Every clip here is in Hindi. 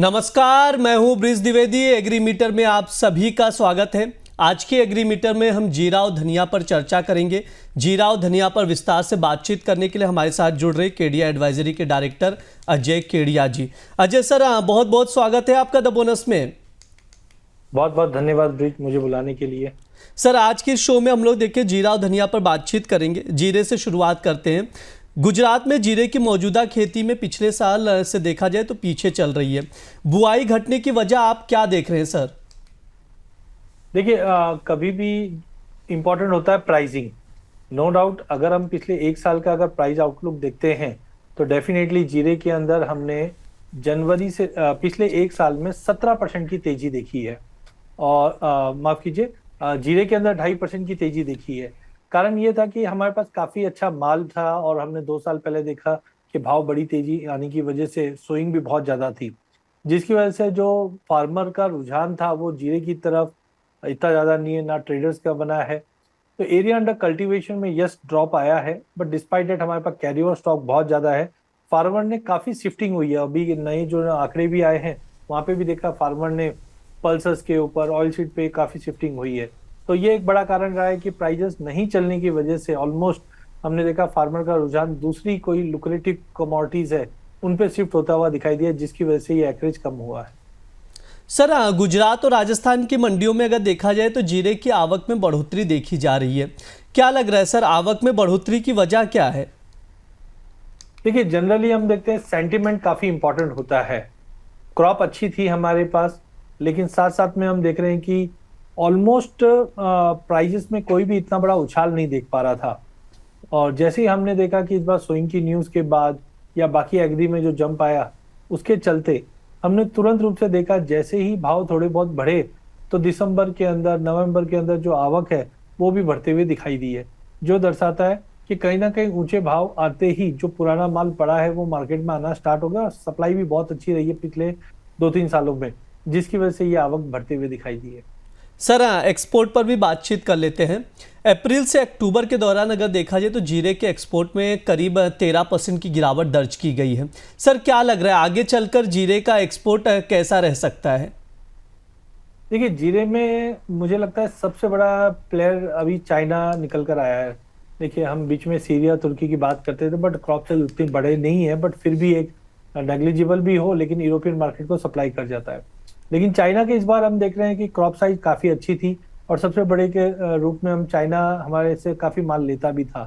नमस्कार, मैं हूं ब्रिज द्विवेदी। एग्रीमीटर में आप सभी का स्वागत है। आज के एग्रीमीटर में हम जीरा और धनिया पर चर्चा करेंगे। जीरा और धनिया पर विस्तार से बातचीत करने के लिए हमारे साथ जुड़ रहे केडिया एडवाइजरी के डायरेक्टर अजय केडिया जी। अजय सर, बहुत बहुत स्वागत है आपका द बोनस में। बहुत बहुत धन्यवाद ब्रिज, मुझे बुलाने के लिए। सर, आज के शो में हम लोग देखिए जीरा और धनिया पर बातचीत करेंगे। जीरे से शुरुआत करते हैं। गुजरात में जीरे की मौजूदा खेती में पिछले साल से देखा जाए तो पीछे चल रही है। बुआई घटने की वजह आप क्या देख रहे हैं सर? देखिए, कभी भी इम्पोर्टेंट होता है प्राइसिंग। नो डाउट, अगर हम पिछले एक साल का अगर प्राइस आउटलुक देखते हैं तो डेफिनेटली जीरे के अंदर हमने जनवरी से पिछले एक साल में 17% की तेजी देखी है। और माफ कीजिए, जीरे के अंदर 2.5% की तेजी देखी है। कारण ये था कि हमारे पास काफी अच्छा माल था और हमने 2 साल पहले देखा कि भाव बड़ी तेजी आने की वजह से सोइंग भी बहुत ज्यादा थी, जिसकी वजह से जो फार्मर का रुझान था वो जीरे की तरफ इतना ज्यादा नहीं है, ना ट्रेडर्स का बना है। तो एरिया अंडर कल्टीवेशन में यस ड्रॉप आया है, बट डिस्पाइट दैट हमारे पास कैरी ओवर स्टॉक बहुत ज्यादा है। फार्मर ने काफी शिफ्टिंग हुई है। अभी नए जो आंकड़े भी आए हैं वहां पे भी देखा फार्मर ने पल्सेस के ऊपर ऑयल सीड पे काफी शिफ्टिंग हुई है। तो ये एक बड़ा कारण रहा है कि प्राइजेस नहीं चलने की वजह से ऑलमोस्ट हमने देखा फार्मर का रुझान दूसरी कोई लुक्रेटिव कमोडिटीज है उन पे शिफ्ट होता हुआ दिखाई दिया, जिसकी वजह से ये एक्रेज कम हुआ है। सर, गुजरात और राजस्थान की मंडियों में अगर देखा जाए तो जीरे की आवक में बढ़ोतरी देखी जा रही है। क्या लग रहा है सर, आवक में बढ़ोतरी की वजह क्या है? देखिए, जनरली हम देखते हैं सेंटिमेंट काफी इंपॉर्टेंट होता है। क्रॉप अच्छी थी हमारे पास, लेकिन साथ साथ में हम देख रहे हैं कि ऑलमोस्ट प्राइजेस में कोई भी इतना बड़ा उछाल नहीं देख पा रहा था। और जैसे ही हमने देखा कि इस बार सोइंग की न्यूज के बाद या बाकी एग्री में जो जंप आया उसके चलते हमने तुरंत रूप से देखा, जैसे ही भाव थोड़े बहुत बढ़े तो दिसंबर के अंदर नवंबर के अंदर जो आवक है वो भी बढ़ते हुए दिखाई दी है, जो दर्शाता है कि कहीं ना कहीं ऊंचे भाव आते ही जो पुराना माल पड़ा है वो मार्केट में आना स्टार्ट होगा। सप्लाई भी बहुत अच्छी रही है पिछले 2-3 सालों में, जिसकी वजह से ये आवक बढ़ते हुए दिखाई दी है। सर, एक्सपोर्ट पर भी बातचीत कर लेते हैं। अप्रैल से अक्टूबर के दौरान अगर देखा जाए तो जीरे के एक्सपोर्ट में करीब 13% की गिरावट दर्ज की गई है। सर, क्या लग रहा है आगे चलकर जीरे का एक्सपोर्ट कैसा रह सकता है? देखिए, जीरे में मुझे लगता है सबसे बड़ा प्लेयर अभी चाइना निकल कर आया है। देखिए, हम बीच में सीरिया तुर्की की बात करते थे, बट क्रॉप से उतने बड़े नहीं है, बट फिर भी एक नेग्लिजिबल भी हो लेकिन यूरोपियन मार्केट को सप्लाई कर जाता है। लेकिन चाइना के इस बार हम देख रहे हैं कि क्रॉप साइज काफी अच्छी थी और सबसे बड़े के रूप में हम चाइना हमारे से काफी माल लेता भी था।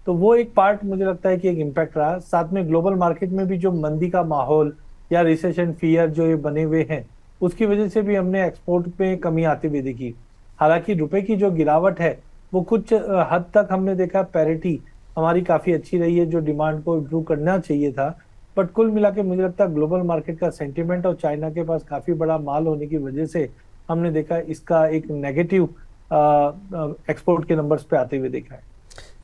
तो वो एक पार्ट मुझे लगता है कि एक इम्पैक्ट रहा। साथ में ग्लोबल मार्केट में भी जो मंदी का माहौल या रिसेशन फियर जो ये बने हुए हैं उसकी वजह से भी हमने एक्सपोर्ट में कमी आती हुई देखी। हालांकि रुपए की जो गिरावट है वो कुछ हद तक हमने देखा पैरिटी हमारी काफी अच्छी रही है, जो डिमांड को इम्प्रूव करना चाहिए था। बट कुल मिला के मुझे लगता है ग्लोबल मार्केट का सेंटीमेंट और चाइना के पास काफी बड़ा माल होने की वजह से हमने देखा इसका एक नेगेटिव एक्सपोर्ट के नंबर्स पे आते हुए देखा है।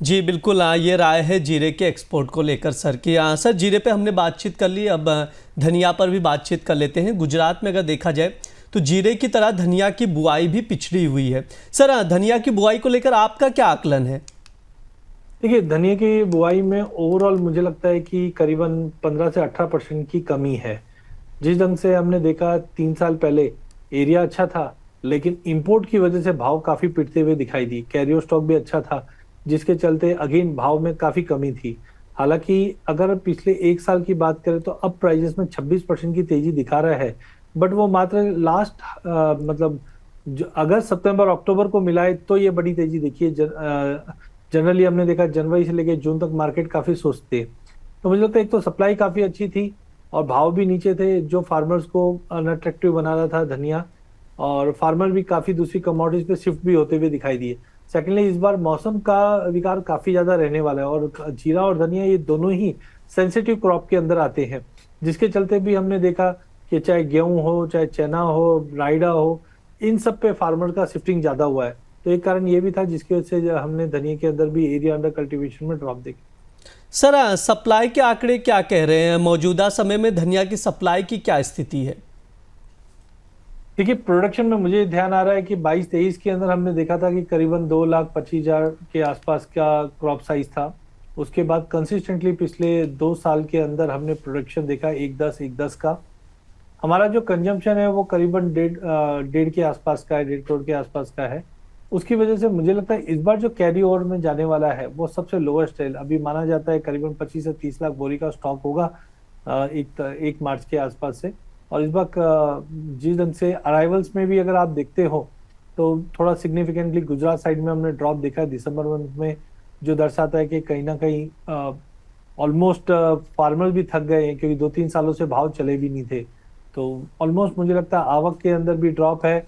जी बिल्कुल, ये राय है जीरे के एक्सपोर्ट को लेकर सर की। सर, जीरे पे हमने बातचीत कर ली, अब धनिया पर भी बातचीत कर लेते हैं। गुजरात में अगर देखा जाए तो जीरे की तरह धनिया की बुआई भी पिछड़ी हुई है। सर, धनिया की बुआई को लेकर आपका क्या आकलन है? देखिए, धनिया की बुआई में ओवरऑल मुझे लगता है कि करीबन 15 से 18% की कमी है। जिस ढंग से हमने देखा 3 साल पहले एरिया अच्छा था, लेकिन इंपोर्ट की वजह से भाव काफी पिटते हुए दिखाई दी। कैरियर स्टॉक भी अच्छा था, जिसके चलते अगेन भाव में काफी कमी थी। हालांकि अगर पिछले एक साल की बात करें तो अब प्राइजेस में 26% की तेजी दिखा रहा है, बट वो मात्र लास्ट मतलब अगस्त सितंबर अक्टूबर को मिलाए तो ये बड़ी तेजी देखी है। जनरली हमने देखा जनवरी से लेकर जून तक मार्केट काफी सुस्त थे। तो मुझे लगता है एक तो सप्लाई काफी अच्छी थी और भाव भी नीचे थे, जो फार्मर्स को अनअट्रैक्टिव बना रहा था धनिया। और फार्मर भी काफी दूसरी कमोडिटीज पे शिफ्ट भी होते हुए दिखाई दिए। सेकेंडली, इस बार मौसम का विकार काफी ज्यादा रहने वाला है और जीरा और धनिया ये दोनों ही सेंसिटिव क्रॉप के अंदर आते हैं, जिसके चलते भी हमने देखा कि चाहे गेहूं हो, चाहे चना हो, राइडा हो, इन सब पे फार्मर का शिफ्टिंग ज्यादा हुआ है। तो एक कारण ये भी था जिसकी वजह से हमने धनिया के अंदर भी एरिया अंडर कल्टीवेशन में ड्रॉप देखी। सर, सप्लाई के आंकड़े क्या कह रहे हैं? मौजूदा समय में धनिया की सप्लाई की क्या स्थिति है? देखिए, प्रोडक्शन में मुझे ध्यान आ रहा है कि 22-23 के अंदर हमने देखा था कि करीबन 2,25,000 के आसपास का क्रॉप साइज था। उसके बाद कंसिस्टेंटली पिछले 2 साल के अंदर हमने प्रोडक्शन देखा 1,10 1,10 का। हमारा जो कंजम्पशन है वो करीबन डेढ़ के आसपास का है, 1.5 करोड़ के आसपास का है। उसकी वजह से मुझे लगता है इस बार जो कैरी ओवर में जाने वाला है वो सबसे लोवेस्ट है। अभी माना जाता है करीबन 25 से 30 लाख बोरी का स्टॉक होगा 1 मार्च के आसपास से। और इस बार जिस ढंग से अराइवल्स में भी अगर आप देखते हो तो थोड़ा सिग्निफिकेंटली गुजरात साइड में हमने ड्रॉप देखा है दिसंबर मंथ में, जो दर्शाता है कि कहीं ना कहीं ऑलमोस्ट फार्मर भी थक गए हैं, क्योंकि 2-3 सालों से भाव चले भी नहीं थे। तो ऑलमोस्ट मुझे लगता है आवक के अंदर भी ड्रॉप है,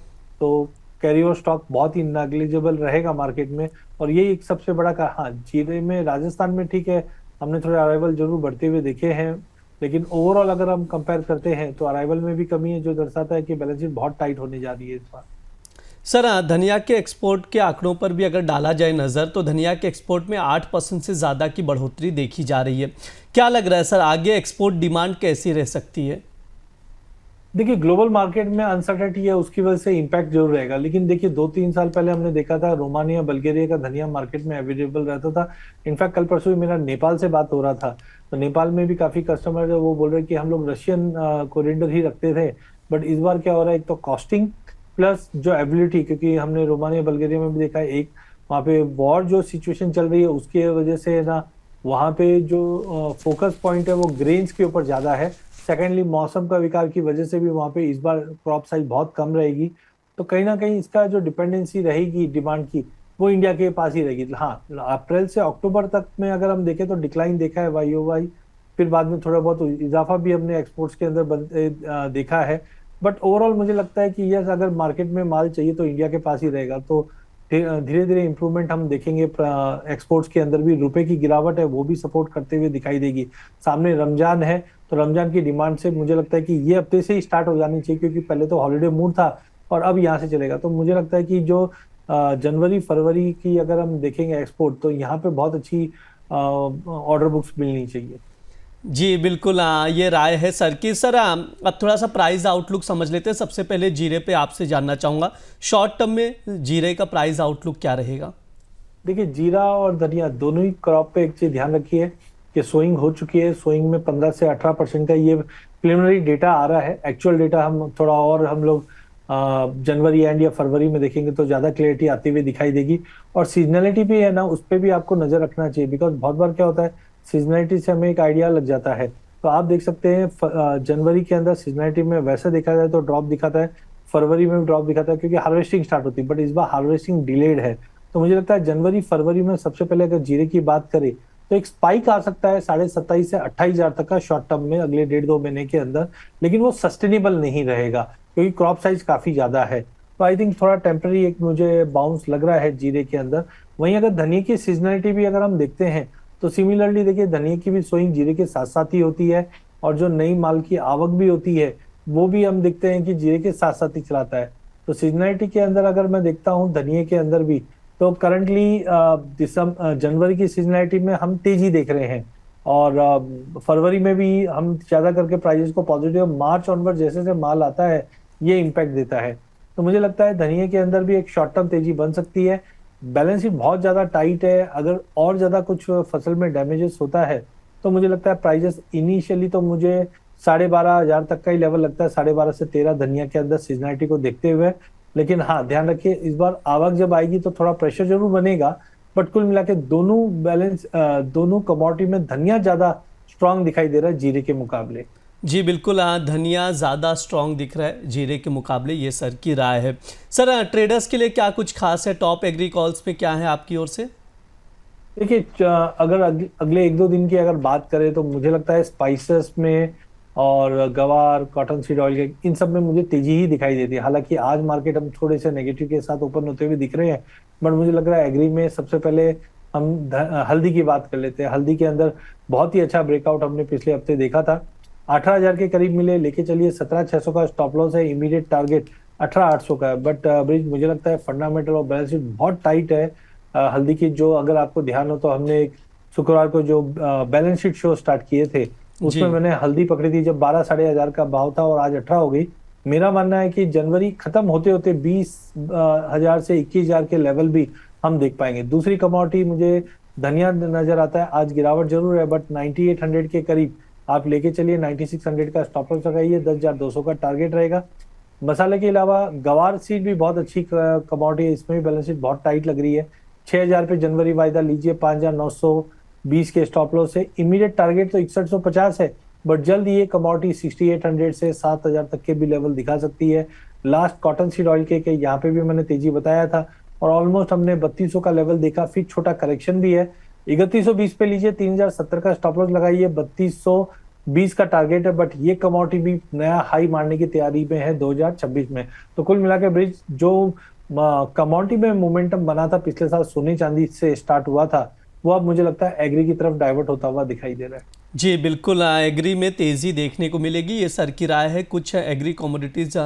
तो कैरी ओवर स्टॉक बहुत ही नेग्लिजिबल रहेगा मार्केट में। और ये एक सबसे बड़ा का, हाँ जीरे में राजस्थान में ठीक है, हमने थोड़े अराइवल जरूर बढ़ते हुए देखे हैं, लेकिन ओवरऑल अगर हम कंपेयर करते हैं तो अराइवल में भी कमी है, जो दर्शाता है कि बैलेंस शीट बहुत टाइट होने जा रही है इस बार। सर धनिया के एक्सपोर्ट के आंकड़ों पर भी अगर डाला जाए नज़र तो धनिया के एक्सपोर्ट में 8% से ज़्यादा की बढ़ोतरी देखी जा रही है। क्या लग रहा है सर आगे एक्सपोर्ट डिमांड कैसी रह सकती है? देखिए ग्लोबल मार्केट में अनसर्टेनिटी है, उसकी वजह से इम्पैक्ट जरूर रहेगा। लेकिन देखिए 2-3 साल पहले हमने देखा था रोमानिया बल्गेरिया का धनिया मार्केट में अवेलेबल रहता था। इनफैक्ट कल परसों ही मेरा नेपाल से बात हो रहा था, तो नेपाल में भी काफी कस्टमर है वो बोल रहे कि हम लोग रशियन कोरिएंडर ही रखते थे, बट इस बार क्या हो रहा है, एक तो कॉस्टिंग प्लस जो अवेलेबिलिटी, क्योंकि हमने रोमानिया बल्गेरिया में भी देखा है एक वहाँ पे वॉर जो सिचुएशन चल रही है उसकी वजह से ना वहाँ पे जो फोकस पॉइंट है वो ग्रेन्स के ऊपर ज्यादा है। सेकेंडली मौसम का विकार की वजह से भी वहाँ पे इस बार क्रॉप साइज बहुत कम रहेगी, तो कहीं ना कहीं इसका जो डिपेंडेंसी रहेगी डिमांड की वो इंडिया के पास ही रहेगी। हाँ अप्रैल से अक्टूबर तक में अगर हम देखें तो डिक्लाइन देखा है YOY, फिर बाद में थोड़ा बहुत इजाफा भी हमने एक्सपोर्ट्स के अंदर देखा है। बट ओवरऑल मुझे लगता है कि यस अगर मार्केट में माल चाहिए तो इंडिया के पास ही रहेगा, तो धीरे धीरे इंप्रूवमेंट हम देखेंगे एक्सपोर्ट्स के अंदर भी। रुपए की गिरावट है वो भी सपोर्ट करते हुए दिखाई देगी। सामने रमजान है, तो रमजान की डिमांड से मुझे लगता है कि ये हफ्ते से ही स्टार्ट हो जानी चाहिए, क्योंकि पहले तो हॉलिडे मूड था और अब यहाँ से चलेगा। तो मुझे लगता है कि जो जनवरी फरवरी की अगर हम देखेंगे एक्सपोर्ट, तो यहाँ पे बहुत अच्छी ऑर्डर बुक्स मिलनी चाहिए। जी बिल्कुल, ये राय है सर की। सर अब थोड़ा सा प्राइस आउटलुक समझ लेते हैं। सबसे पहले जीरे पे आपसे जानना चाहूँगा, शॉर्ट टर्म में जीरे का प्राइस आउटलुक क्या रहेगा? देखिए जीरा और धनिया दोनों ही क्रॉप पे एक चीज ध्यान रखिए कि सोइंग हो चुकी है। सोइंग में 15 से 18% का ये प्रिलिमिनरी डेटा आ रहा है। एक्चुअल डेटा हम थोड़ा और हम लोग जनवरी एंड या फरवरी में देखेंगे तो ज्यादा क्लियरिटी आती हुई दिखाई देगी। और सीजनलिटी भी है ना, उस पर भी आपको नजर रखना चाहिए, बिकॉज बहुत बार क्या होता है सीजनलिटी से हमें एक आइडिया लग जाता है। तो आप देख सकते हैं जनवरी के अंदर सीजनलिटी में वैसे देखा जाए तो ड्रॉप दिखाता है, फरवरी में भी ड्रॉप दिखाता है, क्योंकि हार्वेस्टिंग स्टार्ट होती है, बट इस बार हार्वेस्टिंग डिलेड है। तो मुझे लगता है जनवरी फरवरी में सबसे पहले अगर जीरे की बात करें तो एक स्पाइक आ सकता है 27,500 से 28,000 तक का शॉर्ट टर्म में अगले 1.5-2 महीने के अंदर, लेकिन वो सस्टेनेबल नहीं रहेगा क्योंकि क्रॉप साइज काफी ज्यादा है। तो आई थिंक थोड़ा टेम्पररी एक मुझे बाउंस लग रहा है जीरे के अंदर। वहीं अगर धनिया की सीजनलिटी भी अगर हम देखते हैं तो सिमिलरली देखिए धनिया की भी सोइंग जीरे के साथ साथ ही होती है, और जो नई माल की आवक भी होती है वो भी हम देखते हैं कि जीरे के साथ साथ ही चलाता है। तो सीजनलिटी के अंदर अगर मैं देखता हूँ धनिया के अंदर भी, तो करंटली जनवरी की सीजनलिटी में हम तेजी देख रहे हैं, और फरवरी में भी हम ज्यादा करके प्राइजेस को पॉजिटिव, मार्च ऑनवर्ड जैसे जैसे माल आता है ये इम्पैक्ट देता है। तो मुझे लगता है धनिया के अंदर भी एक शॉर्ट टर्म तेजी बन सकती है। बैलेंस शीट बहुत ज्यादा टाइट है, अगर और ज्यादा कुछ फसल में डैमेजेस होता है तो मुझे लगता है प्राइजेस इनिशियली तो मुझे 12,500 तक का ही लेवल लगता है, 12,500 से 13 धनिया के अंदर सीजनलिटी को देखते हुए। लेकिन हाँ ध्यान रखिए इस बार आवक जब आएगी तो थोड़ा प्रेशर जरूर बनेगा, बट कुल मिला के दोनों कमोडिटी में धनिया ज्यादा स्ट्रांग दिखाई दे रहा है जीरे के मुकाबले। जी बिल्कुल, धनिया ज़्यादा स्ट्रॉन्ग दिख रहा है जीरे के मुकाबले, ये सर की राय है। सर ट्रेडर्स के लिए क्या कुछ खास है, टॉप एग्री कॉल्स पे क्या है आपकी ओर से? देखिए अगर अगले 1-2 दिन की अगर बात करें तो मुझे लगता है स्पाइसेस में और गवार, कॉटन सीड ऑयल के इन सब में मुझे तेजी ही दिखाई देती है। हालांकि आज मार्केट हम थोड़े से नेगेटिव के साथ ओपन होते हुए दिख रहे हैं, बट मुझे लग रहा है एग्री में सबसे पहले हम हल्दी की बात कर लेते हैं। हल्दी के अंदर बहुत ही अच्छा ब्रेकआउट हमने पिछले हफ्ते देखा था, 18,000 के करीब मिले, लेके चलिए 17,600 का स्टॉप लॉस है, इमीडिएट टारगेट 18,800 का है। बट ब्रिज मुझे लगता है फंडामेंटल और बैलेंस शीट बहुत टाइट है हल्दी की। जो अगर आपको ध्यान हो तो हमने एक शुक्रवार को जो बैलेंस शीट शो स्टार्ट किए थे उसमें मैंने हल्दी पकड़ी थी जब 12-1,500 का भाव था और आज 18 हो गई। मेरा मानना है कि जनवरी खत्म होते होते 20,000 से 21,000 के लेवल भी हम देख पाएंगे। दूसरी कमोडिटी मुझे धनिया नजर आता है, आज गिरावट जरूर है बट 9,800 के करीब आप लेके चलिए, 9600 का स्टॉप लॉस लगाइए, 10,200 का टारगेट रहेगा। मसाले के अलावा गवार सीड भी बहुत अच्छी कमोडिटी है, इसमें भी बैलेंस शीट बहुत टाइट लग रही है। 6,000 पे जनवरी वायदा लीजिए, 5,920 के स्टॉप लॉस से। इमीडिएट टारगेट तो 6150 है, बट जल्द ये कमोडिटी 6800 से 7,000 तक के भी लेवल दिखा सकती है। लास्ट कॉटन सीड ऑयल के यहाँ पे भी मैंने तेजी बताया था, और ऑलमोस्ट हमने 3200 का लेवल देखा, फिर छोटा करेक्शन भी है। 3120 पे लीजिए, 3070 का स्टॉप लॉस लगाइए, 3220 का टारगेट है, बट ये कमोडिटी भी नया हाई मारने की तैयारी में है 2026 में। तो कुल मिलाकर ब्रिज जो कमोडिटी में मोमेंटम बना था पिछले साल सोने चांदी से स्टार्ट हुआ था, वो अब मुझे लगता है एग्री की तरफ डाइवर्ट होता हुआ दिखाई दे रहा है। जी बिल्कुल, एग्री में तेज़ी देखने को मिलेगी, ये सर की राय है। कुछ एग्री कमोडिटीज़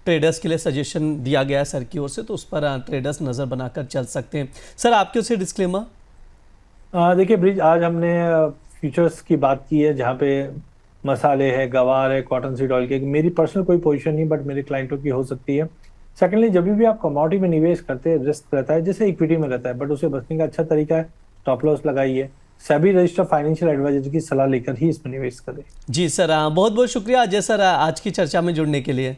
ट्रेडर्स के लिए सजेशन दिया गया है सर की ओर से, तो उस पर ट्रेडर्स नज़र बनाकर चल सकते हैं। सर आपके उससे डिस्क्लेमर। देखिए ब्रिज, आज हमने फ्यूचर्स की बात की है, जहाँ पे मसाले है, गवार है, कॉटन सीड ऑयल के। मेरी पर्सनल कोई पोजीशन नहीं, बट मेरे क्लाइंटों की हो सकती है। सेकेंडली, जब भी आप कमोडिटी में निवेश करते हैं, रिस्क रहता है जैसे इक्विटी में रहता है, बट उसे बचने का अच्छा तरीका है स्टॉप लॉस लगाइए। सेबी रजिस्टर्ड फाइनेंशियल एडवाइजर की सलाह लेकर ही इसमें निवेश करें। जी सर, बहुत बहुत शुक्रिया अजय सर आज की चर्चा में जुड़ने के लिए।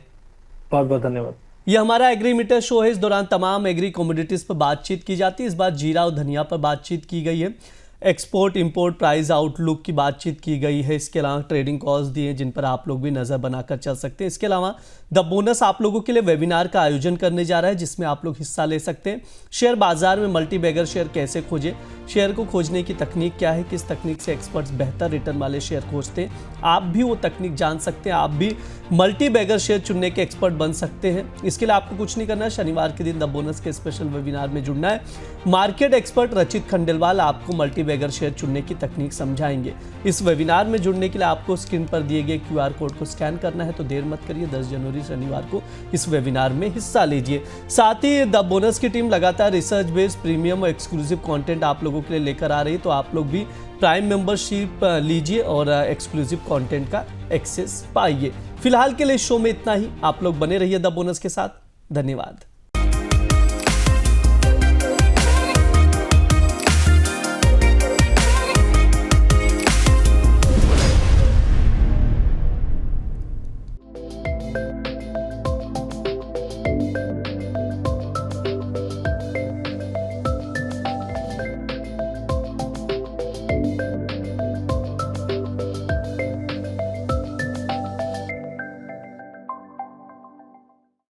बहुत बहुत धन्यवाद। ये हमारा एग्री मीटर शो है, इस दौरान तमाम एग्री कमोडिटीज़ पर बातचीत की जाती है। इस बार जीरा और धनिया पर बातचीत की गई है, एक्सपोर्ट इंपोर्ट प्राइस आउटलुक की बातचीत की गई है। इसके अलावा ट्रेडिंग कॉल्स दिए जिन पर आप लोग भी नज़र बनाकर चल सकते हैं। इसके अलावा द बोनस आप लोगों के लिए वेबिनार का आयोजन करने जा रहा है, जिसमें आप लोग हिस्सा ले सकते हैं। शेयर बाजार में मल्टी बैगर शेयर कैसे खोजें, शेयर को खोजने की तकनीक क्या है, किस तकनीक से एक्सपर्ट्स बेहतर रिटर्न वाले शेयर खोजते हैं, आप भी वो तकनीक जान सकते हैं। आप भी मल्टी बैगर शेयर चुनने के एक्सपर्ट बन सकते हैं। इसके लिए आपको कुछ नहीं करना है, शनिवार के दिन द बोनस के स्पेशल वेबिनार में जुड़ना है। मार्केट एक्सपर्ट रचित खंडेलवाल आपको मल्टी बैगर शेयर चुनने की तकनीक समझाएंगे। इस वेबिनार में जुड़ने के लिए आपको स्क्रीन पर दिए गए QR कोड को स्कैन करना है, तो देर मत करिए, 10 जनवरी शनिवार को इस वेबिनार में हिस्सा लीजिए। साथ ही द बोनस की टीम लगातार रिसर्च बेस्ड प्रीमियम और एक्सक्लूसिव कंटेंट आप लोगों के लिए लेकर आ रही है, तो आप लोग भी प्राइम मेंबरशिप लीजिए और एक्सक्लूसिव कंटेंट का एक्सेस पाइए। फिलहाल के लिए शो में इतना ही, आप लोग बने रहिए द बोनस के साथ। धन्यवाद।